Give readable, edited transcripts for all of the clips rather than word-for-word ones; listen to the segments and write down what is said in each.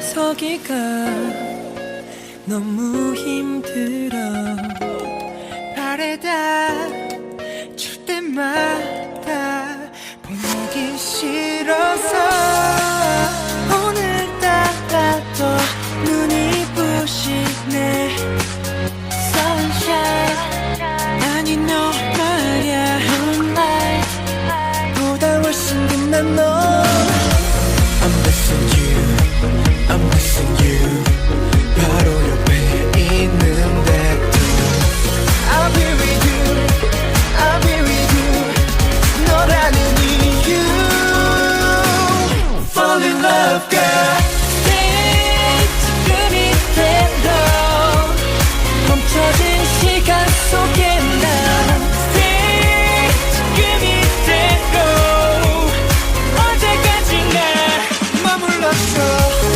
뒤돌아서기가 너무 힘들어. 발에다 줄 때마다 보내기 싫어서 오늘따라 또 눈이 부시네. Sunshine 아니 너 말야 Moonlight 보다 훨씬 빛난 너. I'm missing you, I'm missing you. 바로 옆에 있는데도 I'll be with you, I'll be with you. 너라는 이유 Fall in love girl. Stay 지금 이대로 멈춰진 시간 속에 나 Stay 지금 이대로 언제까지나 머물러줘.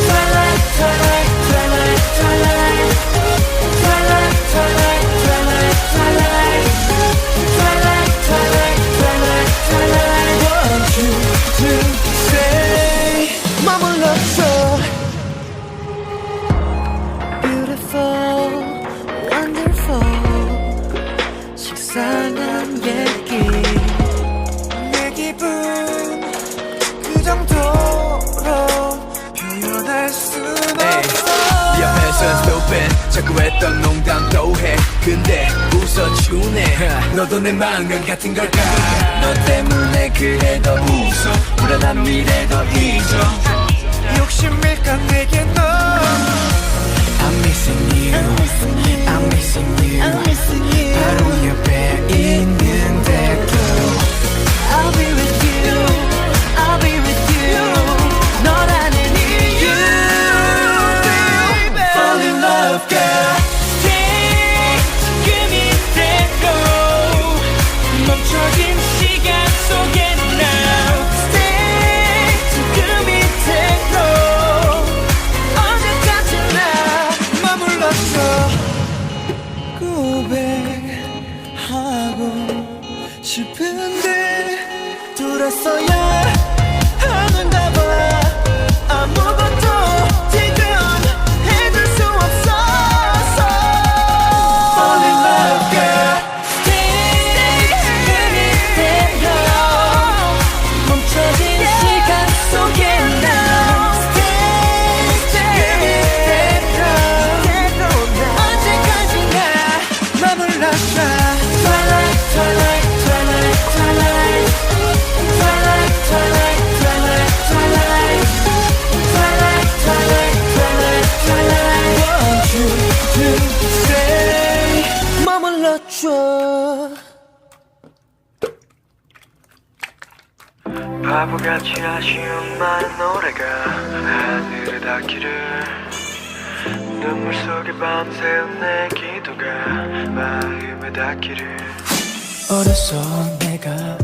Twilight, twilight, twilight, twilight. Twilight, twilight, twilight, twilight. Twilight, twilight, twilight, twilight. Want you to stay 머물러줘. Beautiful, wonderful 식상한 얘기. 내 기분 그 정도로 표현할 순 없어. 네 옆에선 stupid 자꾸 했던 농담도 해. 근데 웃어주네. 너도 내 마음 같은 걸까. 너 때문에 그래도 웃어. 불안한 미래도 잊어. 욕심일까 내게 너. I'm missing you, I'm missing you. I'm missing you. 바로 옆에 있는데도 I'll be with you, I'll be with you. 너라는 이유 Fall in love girl. Stay 지금 이대로 멈춰진 시간 속에 now Stay 지금 이대로 언제까지나 머물러줘. 고백하고 싶은데 돌아서야 하는가 봐. 아무것도 지금 해줄 수 없어서 Fall in love girl. Stay 지금 이대로 멈춰진 시간 속에 now Stay 지금 이대로 언제까지나 머물러줘. Twilight, twilight, twilight, twilight. Twilight, twilight, twilight, twilight. Twilight, twilight, twilight, twilight. Want you to stay 머물러줘. 바보같이 아쉬운 많은 노래가 하늘에 닿기를. 눈물 속에 밤새운 내 기도가 마음에 닿기를. 어려서 내가